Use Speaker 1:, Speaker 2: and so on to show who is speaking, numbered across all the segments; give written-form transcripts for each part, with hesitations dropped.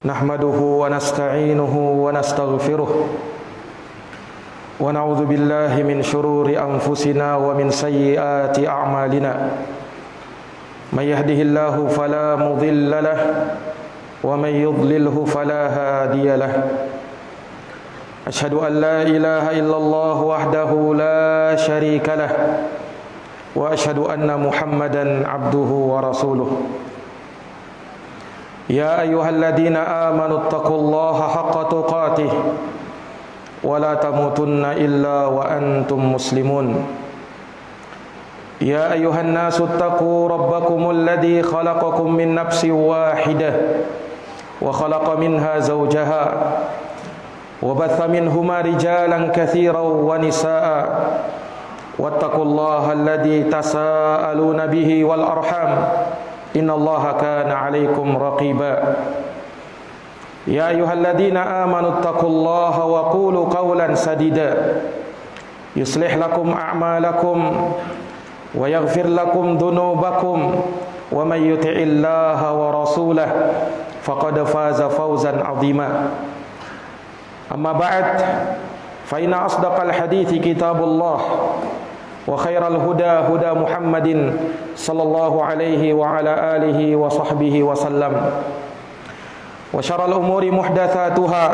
Speaker 1: Nahmaduhu wa nasta'inuhu wa nastaghfiruh wa na'udzu billahi min shururi anfusina wa min sayyiati a'malina. May yahdihillahu fala mudilla lahu wa may yudlilhu fala hadiya lahu. Ashhadu an la ilaha illallah wahdahu la syarika lahu wa ashhadu anna Muhammadan abduhu wa rasuluh. Ya ayyuhalladzina amanu taqullaha haqqa tuqatih wa la tamutunna illa wa antum muslimun. Ya ayyuhan nasu taqu rabbakumul ladzi khalaqakum min nafsin wahidah wa khalaqa minha zawjaha wa batha minhuma rijalan katsiran wa nisaa'a wattaqullaha alladzi tasaaluna bihi wal arham innallaha kana 'alaikum raqiba. Ya ayyuhalladzina amanu taqullaha wa qulu qawlan sadida yuslih lakum a'malakum wa yaghfir lakum dhunubakum wa may yuti'illaha wa rasulahu faqad faza fawzan 'azima. Amma ba'd, fa inna asdaqal hadithi kitabullah wa khairal huda huda Muhammadin sallallahu alaihi wa ala alihi wa sahbihi wa sallam. Wa syarrul umuri muhdatsatuha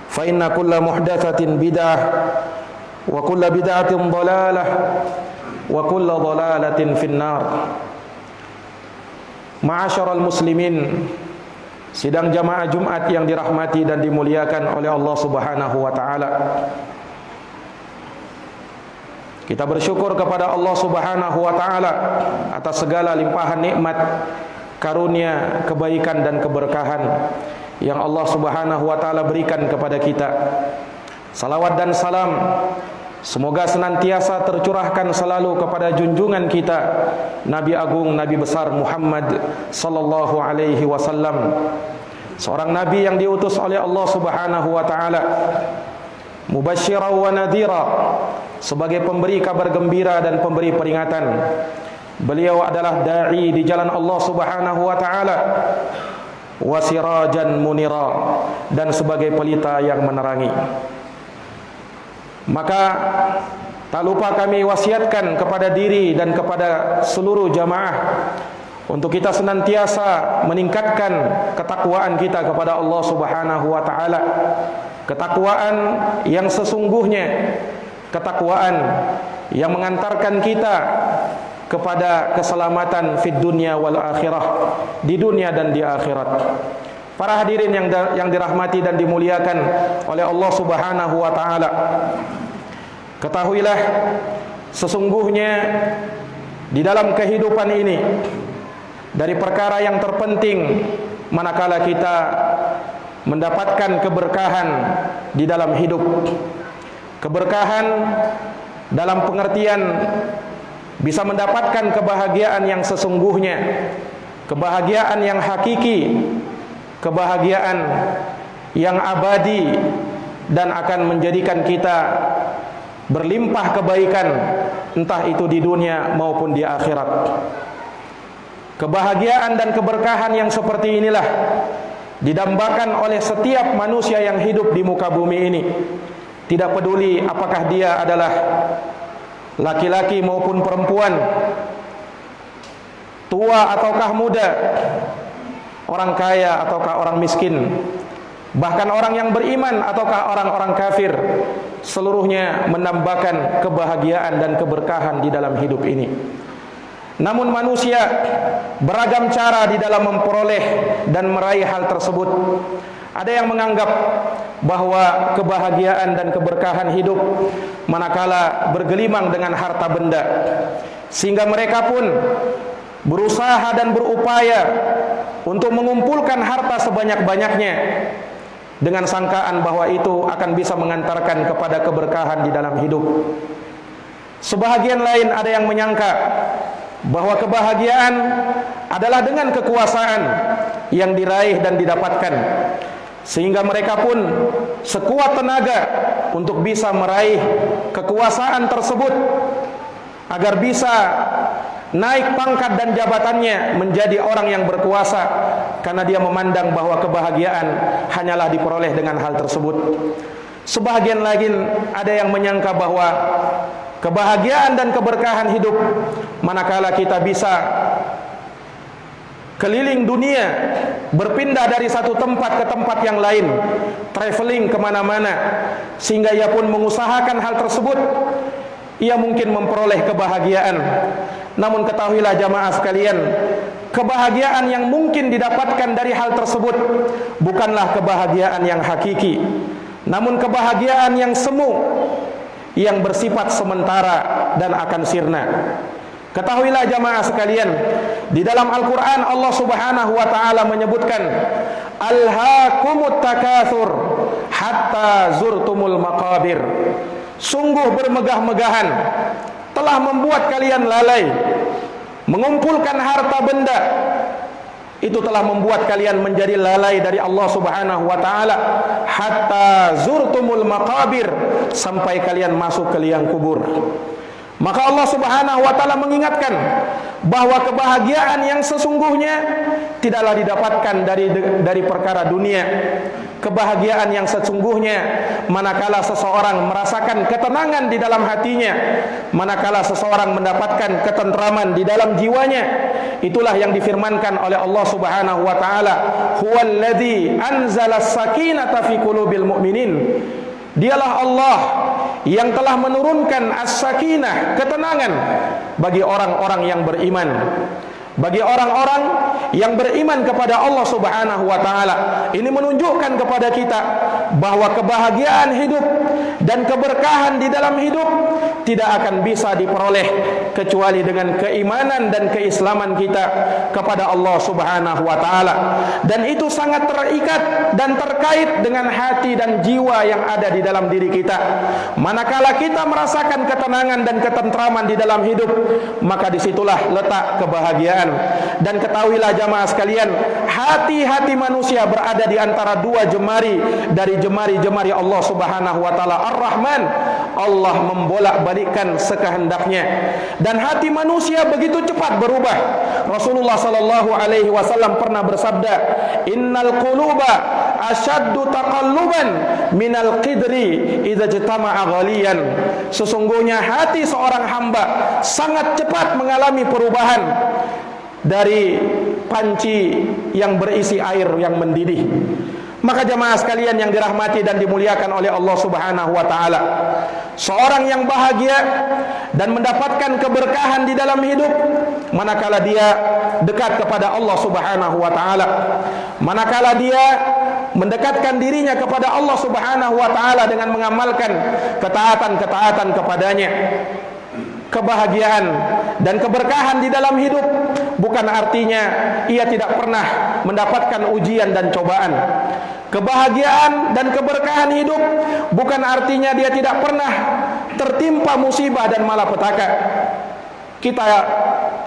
Speaker 1: fa inna kulla muhdatsatin bid'ah wa kulla bid'atin dhalalah wa kulla dhalalatin finnar. Ma'asyaral muslimin, sidang jamaah Jumat yang dirahmati dan dimuliakan oleh Allah Subhanahu wa taala. Kita bersyukur kepada Allah Subhanahu wa taala atas segala limpahan nikmat, karunia, kebaikan dan keberkahan yang Allah Subhanahu wa taala berikan kepada kita. Salawat dan salam semoga senantiasa tercurahkan selalu kepada junjungan kita Nabi Agung, Nabi besar Muhammad sallallahu alaihi wasallam, seorang nabi yang diutus oleh Allah Subhanahu wa taala, mubasysyiran wa nadhira, sebagai pemberi kabar gembira dan pemberi peringatan. Beliau adalah dai di jalan Allah Subhanahu wa taala, wa sirajan munira, dan sebagai pelita yang menerangi. Maka tak lupa kami wasiatkan kepada diri dan kepada seluruh jamaah untuk kita senantiasa meningkatkan ketakwaan kita kepada Allah Subhanahu wa taala. Ketakwaan yang sesungguhnya, ketakwaan yang mengantarkan kita kepada keselamatan fid dunya wal akhirah, di dunia dan di akhirat. Para hadirin yang dirahmati dan dimuliakan oleh Allah Subhanahu wa taala, ketahuilah sesungguhnya di dalam kehidupan ini, dari perkara yang terpenting manakala kita mendapatkan keberkahan di dalam hidup. Keberkahan dalam pengertian bisa mendapatkan kebahagiaan yang sesungguhnya, kebahagiaan yang hakiki, kebahagiaan yang abadi, dan akan menjadikan kita berlimpah kebaikan, entah itu di dunia maupun di akhirat. Kebahagiaan dan keberkahan yang seperti inilah didambakan oleh setiap manusia yang hidup di muka bumi ini. Tidak peduli apakah dia adalah laki-laki maupun perempuan, tua ataukah muda, orang kaya ataukah orang miskin, bahkan orang yang beriman ataukah orang-orang kafir, seluruhnya menambahkan kebahagiaan dan keberkahan di dalam hidup ini. Namun manusia beragam cara di dalam memperoleh dan meraih hal tersebut. Ada yang menganggap bahwa kebahagiaan dan keberkahan hidup manakala bergelimang dengan harta benda, sehingga mereka pun berusaha dan berupaya untuk mengumpulkan harta sebanyak-banyaknya dengan sangkaan bahwa itu akan bisa mengantarkan kepada keberkahan di dalam hidup. Sebahagian lain ada yang menyangka bahwa kebahagiaan adalah dengan kekuasaan yang diraih dan didapatkan, sehingga mereka pun sekuat tenaga untuk bisa meraih kekuasaan tersebut agar bisa naik pangkat dan jabatannya menjadi orang yang berkuasa, karena dia memandang bahwa kebahagiaan hanyalah diperoleh dengan hal tersebut. Sebahagian lagi ada yang menyangka bahwa kebahagiaan dan keberkahan hidup manakala kita bisa keliling dunia, berpindah dari satu tempat ke tempat yang lain, traveling kemana-mana, sehingga ia pun mengusahakan hal tersebut, ia mungkin memperoleh kebahagiaan. Namun ketahuilah jamaah sekalian, kebahagiaan yang mungkin didapatkan dari hal tersebut bukanlah kebahagiaan yang hakiki, namun kebahagiaan yang semu, yang bersifat sementara dan akan sirna. Ketahuilah jamaah sekalian, di dalam Al-Quran Allah subhanahu wa ta'ala menyebutkan, Alhaakumut takathur hatta zurtumul maqabir. Sungguh bermegah-megahan telah membuat kalian lalai mengumpulkan harta benda. Itu telah membuat kalian menjadi lalai dari Allah subhanahu wa ta'ala, hatta zurtumul maqabir, sampai kalian masuk ke liang kubur. Maka Allah subhanahu wa ta'ala mengingatkan bahwa kebahagiaan yang sesungguhnya tidaklah didapatkan dari perkara dunia. Kebahagiaan yang sesungguhnya manakala seseorang merasakan ketenangan di dalam hatinya, manakala seseorang mendapatkan ketentraman di dalam jiwanya. Itulah yang difirmankan oleh Allah subhanahu wa ta'ala, huwallazi anzalas sakinata fi qulubil mu'minin. Dialah Allah yang telah menurunkan as-sakinah, ketenangan bagi orang-orang yang beriman. Bagi orang-orang yang beriman kepada Allah subhanahu wa ta'ala. Ini menunjukkan kepada kita bahwa kebahagiaan hidup dan keberkahan di dalam hidup tidak akan bisa diperoleh kecuali dengan keimanan dan keislaman kita kepada Allah subhanahu wa ta'ala. Dan itu sangat terikat dan terkait dengan hati dan jiwa yang ada di dalam diri kita. Manakala kita merasakan ketenangan dan ketentraman di dalam hidup, maka disitulah letak kebahagiaan. Dan ketahuilah jamaah sekalian, hati-hati manusia berada di antara dua jemari dari jemari-jemari Allah subhanahu wa ta'ala Ar-Rahman. Allah membolak-balikkan sekehendaknya, dan hati manusia begitu cepat berubah. Rasulullah sallallahu alaihi wasallam pernah bersabda, innal quluba asyaddu taqalluban minal qidri idza jtama'a ghaliyan. Sesungguhnya hati seorang hamba sangat cepat mengalami perubahan dari panci yang berisi air yang mendidih. Maka jemaah sekalian yang dirahmati dan dimuliakan oleh Allah subhanahu wa ta'ala, seorang yang bahagia dan mendapatkan keberkahan di dalam hidup manakala dia dekat kepada Allah subhanahu wa ta'ala, manakala dia mendekatkan dirinya kepada Allah subhanahu wa ta'ala dengan mengamalkan ketaatan-ketaatan kepadanya. Kebahagiaan dan keberkahan di dalam hidup bukan artinya ia tidak pernah mendapatkan ujian dan cobaan. Kebahagiaan dan keberkahan hidup bukan artinya dia tidak pernah tertimpa musibah dan malapetaka. Kita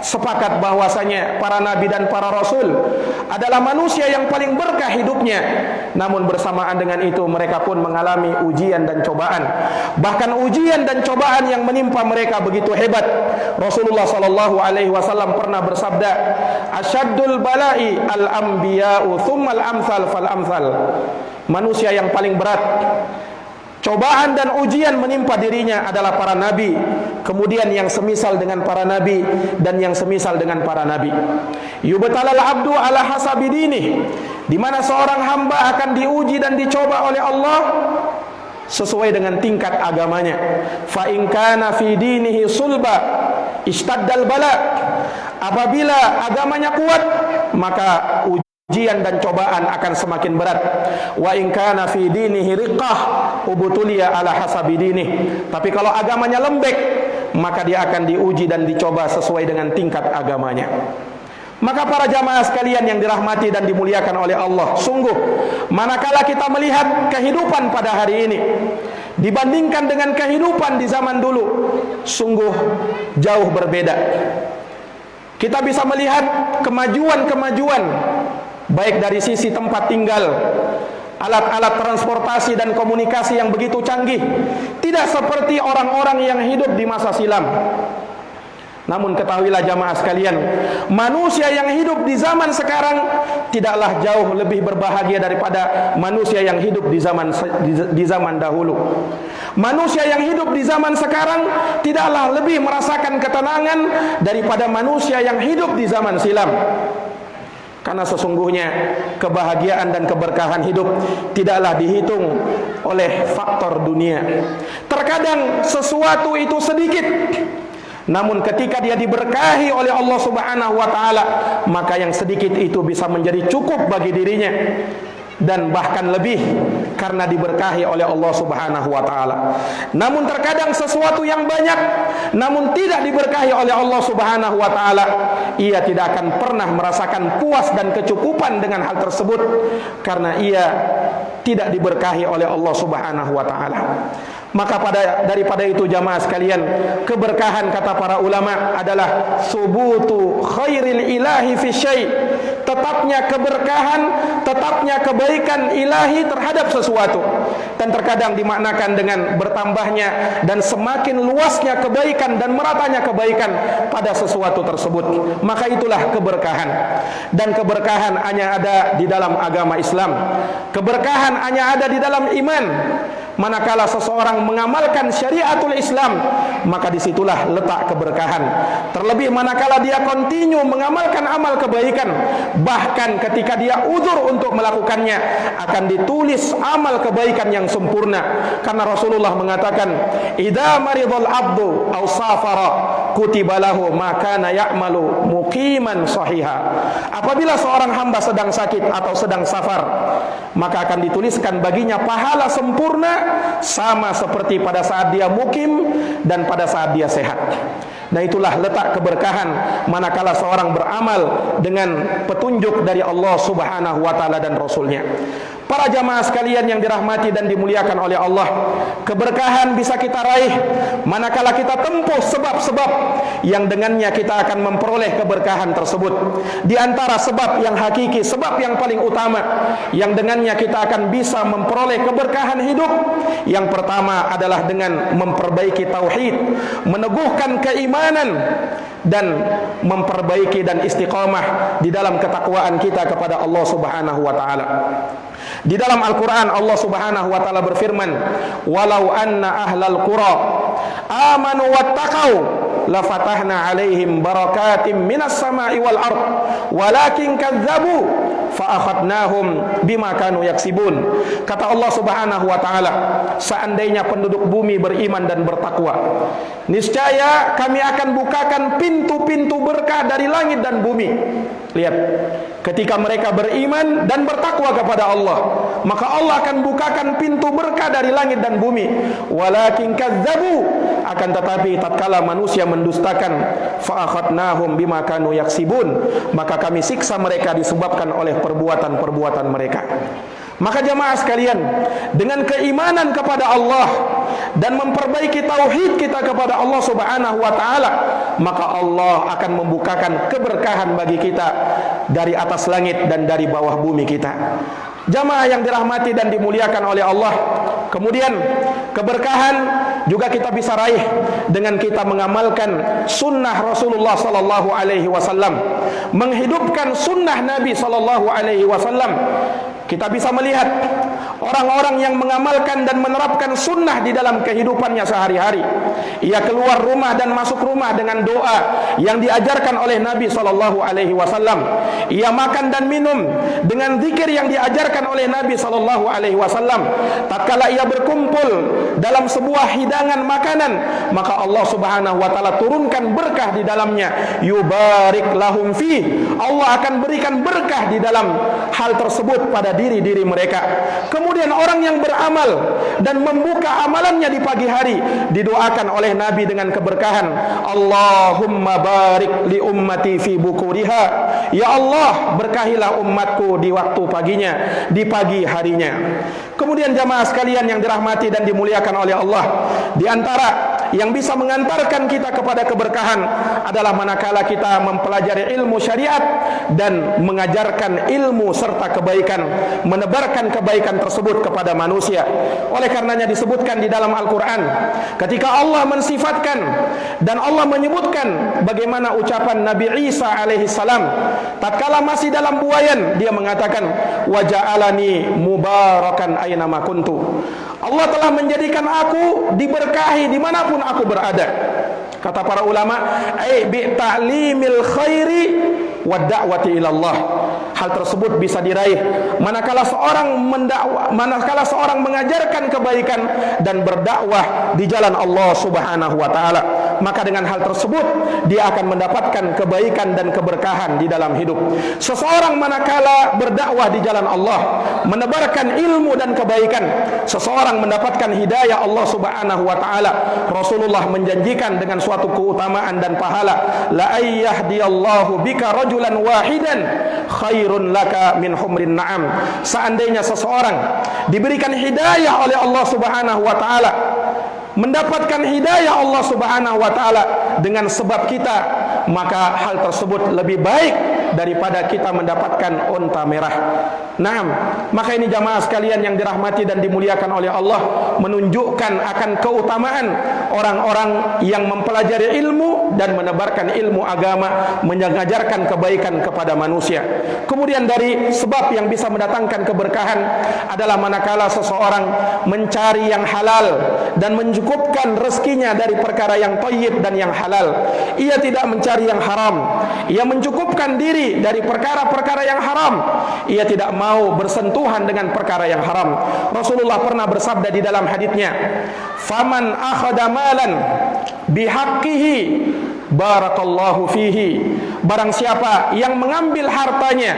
Speaker 1: sepakat bahwasanya para nabi dan para rasul adalah manusia yang paling berkah hidupnya. Namun bersamaan dengan itu mereka pun mengalami ujian dan cobaan. Bahkan ujian dan cobaan yang menimpa mereka begitu hebat. Rasulullah sallallahu alaihi wasallam pernah bersabda, asyaddul bala'i al-anbiya'u tsummal amsal fal amsal. Manusia yang paling berat cobaan dan ujian menimpa dirinya adalah para nabi, kemudian yang semisal dengan para nabi, dan yang semisal dengan para nabi. Yubtalal abdu ala hasabi dinih, di mana seorang hamba akan diuji dan dicoba oleh Allah sesuai dengan tingkat agamanya. Fa in kana fi dinihi sulba istaddal bala. Apabila agamanya kuat, maka ujian dan cobaan akan semakin berat. Wa in kana fi dinihi riqqah ubtuliya ala hasabi dinih. Tapi kalau agamanya lembek, maka dia akan diuji dan dicoba sesuai dengan tingkat agamanya. Maka para jamaah sekalian yang dirahmati dan dimuliakan oleh Allah, sungguh manakala kita melihat kehidupan pada hari ini dibandingkan dengan kehidupan di zaman dulu, sungguh jauh berbeda. Kita bisa melihat kemajuan-kemajuan baik dari sisi tempat tinggal, alat-alat transportasi dan komunikasi yang begitu canggih, tidak seperti orang-orang yang hidup di masa silam. Namun ketahuilah jamaah sekalian, manusia yang hidup di zaman sekarang tidaklah jauh lebih berbahagia daripada manusia yang hidup di zaman dahulu. Manusia yang hidup di zaman sekarang tidaklah lebih merasakan ketenangan daripada manusia yang hidup di zaman silam. Karena sesungguhnya kebahagiaan dan keberkahan hidup tidaklah dihitung oleh faktor dunia. Terkadang sesuatu itu sedikit, namun ketika dia diberkahi oleh Allah Subhanahu wa taala, maka yang sedikit itu bisa menjadi cukup bagi dirinya, dan bahkan lebih karena diberkahi oleh Allah Subhanahu wa taala. Namun terkadang sesuatu yang banyak namun tidak diberkahi oleh Allah Subhanahu wa taala, ia tidak akan pernah merasakan puas dan kecukupan dengan hal tersebut karena ia tidak diberkahi oleh Allah Subhanahu wa taala. Maka daripada itu jamaah sekalian, keberkahan kata para ulama adalah subutu khairil ilahi fi syai', tetapnya keberkahan, tetapnya kebaikan ilahi terhadap sesuatu. Dan terkadang dimaknakan dengan bertambahnya dan semakin luasnya kebaikan dan meratanya kebaikan pada sesuatu tersebut. Maka itulah keberkahan. Dan keberkahan hanya ada di dalam agama Islam. Keberkahan hanya ada di dalam iman. Manakala seseorang mengamalkan syariatul Islam, maka disitulah letak keberkahan. Terlebih manakala dia kontinu mengamalkan amal kebaikan, bahkan ketika dia uzur untuk melakukannya, akan ditulis amal kebaikan yang sempurna. Karena Rasulullah mengatakan, idza maridul abdu aw safara kutiba lahu ma kana ya'malu muqiman sahiha. Apabila seorang hamba sedang sakit atau sedang safar, maka akan dituliskan baginya pahala sempurna sama seperti pada saat dia mukim dan pada saat dia sehat. Nah, itulah letak keberkahan manakala seorang beramal dengan petunjuk dari Allah Subhanahu wa taala dan Rasulnya. Para jamaah sekalian yang dirahmati dan dimuliakan oleh Allah, keberkahan bisa kita raih manakala kita tempuh sebab-sebab yang dengannya kita akan memperoleh keberkahan tersebut. Di antara sebab yang hakiki, sebab yang paling utama yang dengannya kita akan bisa memperoleh keberkahan hidup, yang pertama adalah dengan memperbaiki tauhid, meneguhkan keimanan, dan memperbaiki dan istiqamah di dalam ketakwaan kita kepada Allah Subhanahu wa taala. Di dalam Al-Quran Allah Subhanahu wa ta'ala berfirman, walau anna ahlal qura amanu wattaqau lafatahna alaihim barakatim minas sama'i wal ard walakin kadzabu fa'akhadnahum bima kanu yaksibun. Kata Allah Subhanahu wa ta'ala, seandainya penduduk bumi beriman dan bertakwa, niscaya kami akan bukakan pintu-pintu berkah dari langit dan bumi. Lihat, ketika mereka beriman dan bertakwa kepada Allah, maka Allah akan bukakan pintu berkah dari langit dan bumi. Walakin kadzabu, akan tetapi tatkala manusia mendustakan, fa'akhadnahum bima kanu yaksibun, maka kami siksa mereka disebabkan oleh perbuatan-perbuatan mereka. Maka jamaah sekalian, dengan keimanan kepada Allah dan memperbaiki tauhid kita kepada Allah Subhanahu wa taala, maka Allah akan membukakan keberkahan bagi kita dari atas langit dan dari bawah bumi kita. Jamaah yang dirahmati dan dimuliakan oleh Allah, kemudian keberkahan juga kita bisa raih dengan kita mengamalkan sunnah Rasulullah sallallahu alaihi wasallam, menghidupkan sunnah Nabi sallallahu alaihi wasallam. Kita bisa melihat orang-orang yang mengamalkan dan menerapkan sunnah di dalam kehidupannya sehari-hari. Ia keluar rumah dan masuk rumah dengan doa yang diajarkan oleh Nabi sallallahu alaihi wasallam. Ia makan dan minum dengan zikir yang diajarkan oleh Nabi sallallahu alaihi wasallam. Tatkala ia berkumpul dalam sebuah hidangan makanan, maka Allah Subhanahu wa taala turunkan berkah di dalamnya. Yubarik lahum fi. Allah akan berikan berkah di dalam hal tersebut pada diri-diri mereka. Kemudian orang yang beramal dan membuka amalannya di pagi hari didoakan oleh Nabi dengan keberkahan, Allahumma barik li ummati fi bukuriha. Ya Allah, berkahilah umatku di waktu paginya, di pagi harinya. Kemudian jamaah sekalian yang dirahmati dan dimuliakan oleh Allah, di antara yang bisa mengantarkan kita kepada keberkahan adalah manakala kita mempelajari ilmu syariat dan mengajarkan ilmu serta kebaikan, menebarkan kebaikan tersebut kepada manusia. Oleh karenanya disebutkan di dalam Al-Quran, ketika Allah mensifatkan dan Allah menyebutkan bagaimana ucapan Nabi Isa alaihissalam tatkala masih dalam buayan, dia mengatakan wa ja'alani mubarakan aynama kuntu. Allah telah menjadikan aku diberkahi dimanapun aku berada. Kata para ulama, bi ta'limil khairi wa da'wati ilallah. Hal tersebut bisa diraih manakala seorang mengajarkan kebaikan dan berdakwah di jalan Allah Subhanahu wa taala. Maka dengan hal tersebut dia akan mendapatkan kebaikan dan keberkahan di dalam hidup. Seseorang manakala berdakwah di jalan Allah, menebarkan ilmu dan kebaikan, seseorang mendapatkan hidayah Allah Subhanahu wa taala. Rasulullah menjanjikan dengan suatu keutamaan dan pahala, la ayyahdiyallahu bika rajulan wahidan khairun laka min humrin na'am. Seandainya seseorang diberikan hidayah oleh Allah Subhanahu wa taala, mendapatkan hidayah Allah Subhanahu wa taala dengan sebab kita, maka hal tersebut lebih baik daripada kita mendapatkan unta merah. Naam, maka ini jamaah sekalian yang dirahmati dan dimuliakan oleh Allah, menunjukkan akan keutamaan orang-orang yang mempelajari ilmu dan menebarkan ilmu agama, mengajarkan kebaikan kepada manusia. Kemudian dari sebab yang bisa mendatangkan keberkahan adalah manakala seseorang mencari yang halal dan mencukupkan rezekinya dari perkara yang thayyib dan yang halal. Ia tidak mencari yang haram, ia mencukupkan diri dari perkara-perkara yang haram, ia tidak mau bersentuhan dengan perkara yang haram. Rasulullah pernah bersabda di dalam haditsnya, faman akhadha malan bihaqqihi barakallahu fihi. Barang siapa yang mengambil hartanya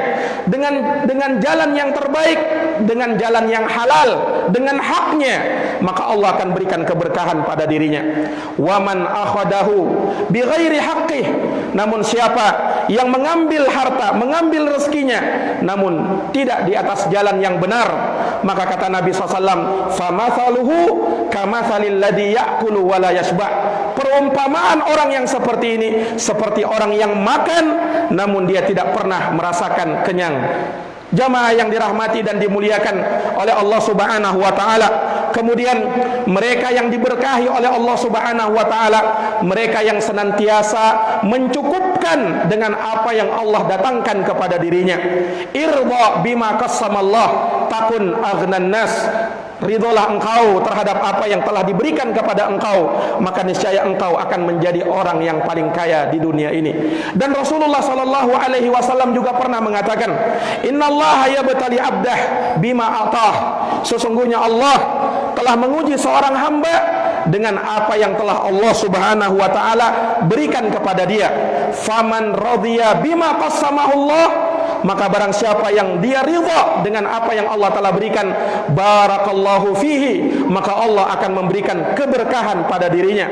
Speaker 1: dengan jalan yang terbaik, dengan jalan yang halal, dengan haknya, maka Allah akan berikan keberkahan pada dirinya. Waman akhadahu bighairi haqqih. Namun siapa yang mengambil harta, mengambil rezekinya, namun tidak di atas jalan yang benar, maka kata Nabi SAW, famathaluhu kamathalil ladzi ya'kulu wa la yashba. Perumpamaan orang yang seperti ini seperti orang yang makan namun dia tidak pernah merasakan kenyang. Jamaah yang dirahmati dan dimuliakan oleh Allah Subhanahu wa taala. Kemudian mereka yang diberkahi oleh Allah Subhanahu wa taala, mereka yang senantiasa mencukupkan dengan apa yang Allah datangkan kepada dirinya. Irda bima qassamallah takun aghnan nas. Ridholah engkau terhadap apa yang telah diberikan kepada engkau, maka niscaya engkau akan menjadi orang yang paling kaya di dunia ini. Dan Rasulullah sallallahu alaihi wasallam juga pernah mengatakan, innallaha yabtali abdah bima atah. Sesungguhnya Allah telah menguji seorang hamba dengan apa yang telah Allah Subhanahu wa taala berikan kepada dia. Faman radhiya bima qassamahullah, maka barang siapa yang dia ridha dengan apa yang Allah telah berikan, barakallahu fihi, maka Allah akan memberikan keberkahan pada dirinya.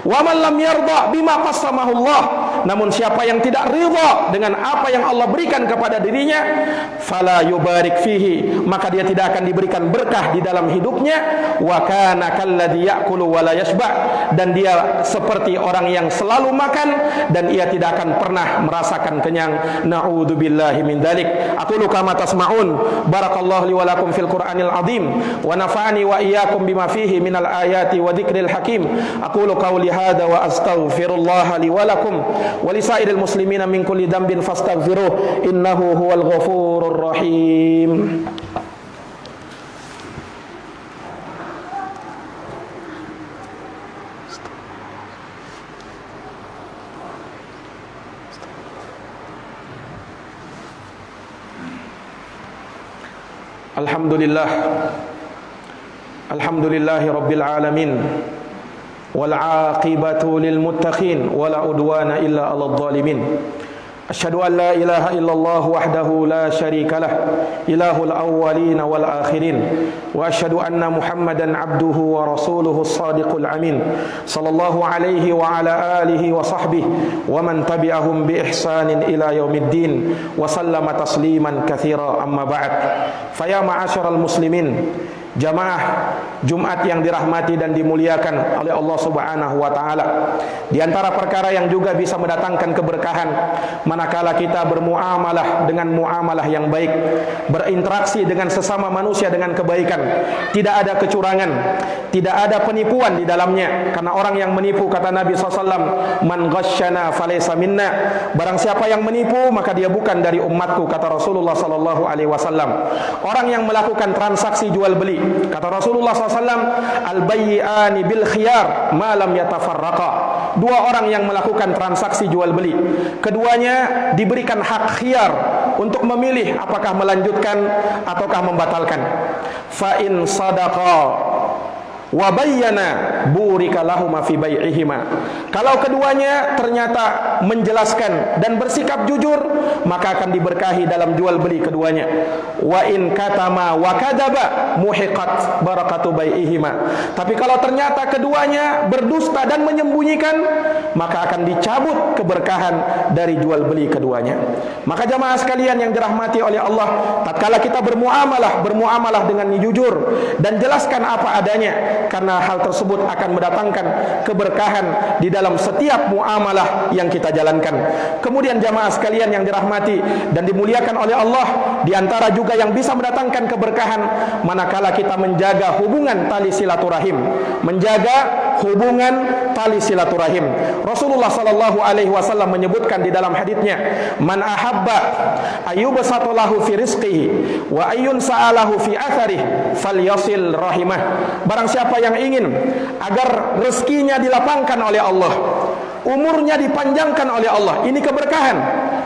Speaker 1: Wa man lam yarda bima qassamahullah, namun siapa yang tidak ridha dengan apa yang Allah berikan kepada dirinya, fala yubarik fihi, maka dia tidak akan diberikan berkah di dalam hidupnya. Wa kana kalladzi ya'kulu wa la yashba, dan dia seperti orang yang selalu makan dan ia tidak akan pernah merasakan kenyang. Na'udzubillahi min dzalik. Aqulu kama tasma'un. Barakallahu li wa lakum fil Qur'anil azim wa nafa'ani wa iyyakum bima fihi minal ayati wa dzikril hakim. Aqulu qawli hadza wa astaghfirullah li wa lakum wa li sa'iril muslimina min kulli dhanbin fastaghfiruh innahu huwal ghafurur rahim. Alhamdulillahi rabbil alamin wal aqibatu lil muttaqin wala udwana illa 'alal zalimin. Asyhadu an la ilaha illallah wahdahu la syarika lah, ilahul awwalin wal akhirin, wa asyhadu anna Muhammadan abduhu wa rasuluhu as-sadiqul amin, sallallahu alaihi wa ala alihi wa sahbihi wa man tabi'ahum bi ihsanin ila yaumiddin wa sallama tasliman katsira. Amma ba'd. Fa ya ma'asyaral muslimin Jamaah Jumat yang dirahmati dan dimuliakan oleh Allah Subhanahu wa taala, di antara perkara yang juga bisa mendatangkan keberkahan manakala kita bermuamalah dengan muamalah yang baik, berinteraksi dengan sesama manusia dengan kebaikan, tidak ada kecurangan, tidak ada penipuan di dalamnya. Karena orang yang menipu, kata Nabi SAW, man ghasyana falaysa minna, barang siapa yang menipu maka dia bukan dari umatku, kata Rasulullah SAW. Orang yang melakukan transaksi jual beli, kata Rasulullah SAW, al-bayyi'ani bil khiyar ma lam yatafarraqa. Dua orang yang melakukan transaksi jual beli, keduanya diberikan hak khiyar untuk memilih apakah melanjutkan ataukah membatalkan. Fa in sadaqa wa bayyana burika lahum fi bai'ihima. Kalau keduanya ternyata menjelaskan dan bersikap jujur, maka akan diberkahi dalam jual beli keduanya. Wa in katama wa kadaba muhiqat barakatu bai'ihima. Tapi kalau ternyata keduanya berdusta dan menyembunyikan, maka akan dicabut keberkahan dari jual beli keduanya. Maka jamaah sekalian yang dirahmati oleh Allah, tatkala kita bermuamalah dengan jujur dan jelaskan apa adanya, karena hal tersebut akan mendatangkan keberkahan di dalam setiap muamalah yang kita jalankan. Kemudian jamaah sekalian yang dirahmati dan dimuliakan oleh Allah, di antara juga yang bisa mendatangkan keberkahan manakala kita menjaga hubungan tali silaturahim, Rasulullah sallallahu alaihi wasallam menyebutkan di dalam haditsnya, man ahabba ayyubsata lahu fi rizqihi wa ayyun sa'alahu fi atharihi falyasil rahimah. Barang siapa yang ingin agar rezekinya dilapangkan oleh Allah, umurnya dipanjangkan oleh Allah, ini keberkahan,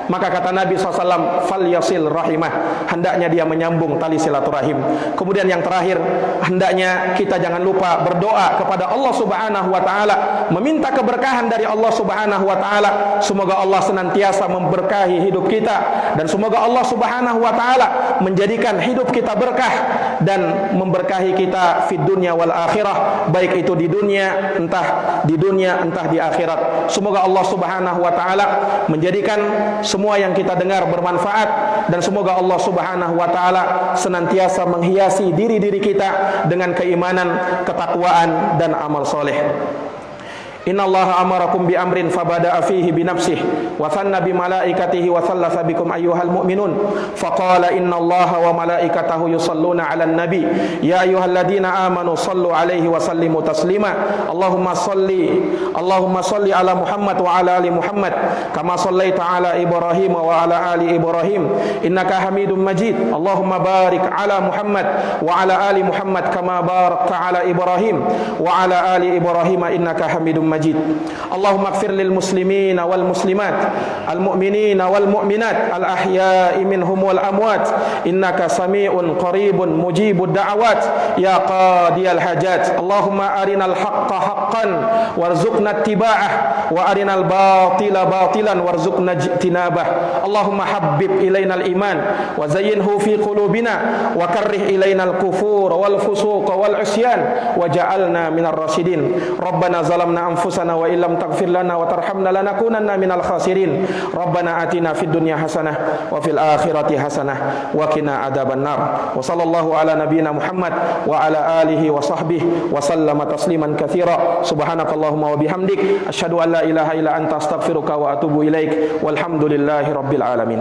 Speaker 1: maka kata Nabi SAW, falyasil rahimah, hendaknya dia menyambung tali silaturahim. Kemudian yang terakhir, hendaknya kita jangan lupa berdoa kepada Allah Subhanahu wa taala, meminta keberkahan dari Allah Subhanahu wa taala. Semoga Allah senantiasa memberkahi hidup kita, dan semoga Allah Subhanahu wa taala menjadikan hidup kita berkah dan memberkahi kita fid dunya wal akhirah, baik itu di dunia entah di akhirat. Semoga Allah Subhanahu wa taala menjadikan semua yang kita dengar bermanfaat, dan semoga Allah Subhanahu wa taala senantiasa menghiasi diri-diri kita dengan keimanan, ketakwaan dan amal soleh. Innallaha amarakum bi amrin fabada'a fihi bi nafsihi wa thanna bi malaikatihi wa thalatha bikum ayyuhal mu'minun faqala innallaha wa malaikatahu yusalluna 'alan nabi ya ayyuhalladzina amanu sallu 'alaihi wa sallimu taslima. Allahumma salli ala Muhammad wa ala ali Muhammad kama sallaita ala Ibrahim wa ala ali Ibrahim innaka Hamidum Majid. Allahumma barik ala Muhammad wa ala ali Muhammad kama barakta ala Ibrahim wa ala ali Ibrahim innaka Hamidum Majid. Allahumma ighfir lil muslimin wal muslimat, al mu'minin wal mu'minat, al ahya'i minhum wal amwat, innaka sami'un qaribun mujibud da'awat ya qadiyal hajat. Allahumma arinal haqqa haqqan warzuqna ittiba'ah wa arinal batila batilan warzuqna ijtinabah. Allahumma habbib ilainal iman wa zayyinhu fi qulubina wa karrih ilainal kufur wal fusuq wal isyan wa ja'alna minar rasyidin. Rabbana zalamna anfusana wa illam taghfir lana wa tarhamna lanakunanna minal khasirin. Rabbana atina fid dunya hasanah wa fil akhirati hasanah wa qina adzabannar. Wa sallallahu ala nabiyyina Muhammad wa ala alihi wa sahbihi wa sallama tasliman katsira. Subhanakallahumma wa bihamdik asyhadu an la ilaha illa anta astaghfiruka wa atubu ilaik. Walhamdulillahi rabbil alamin.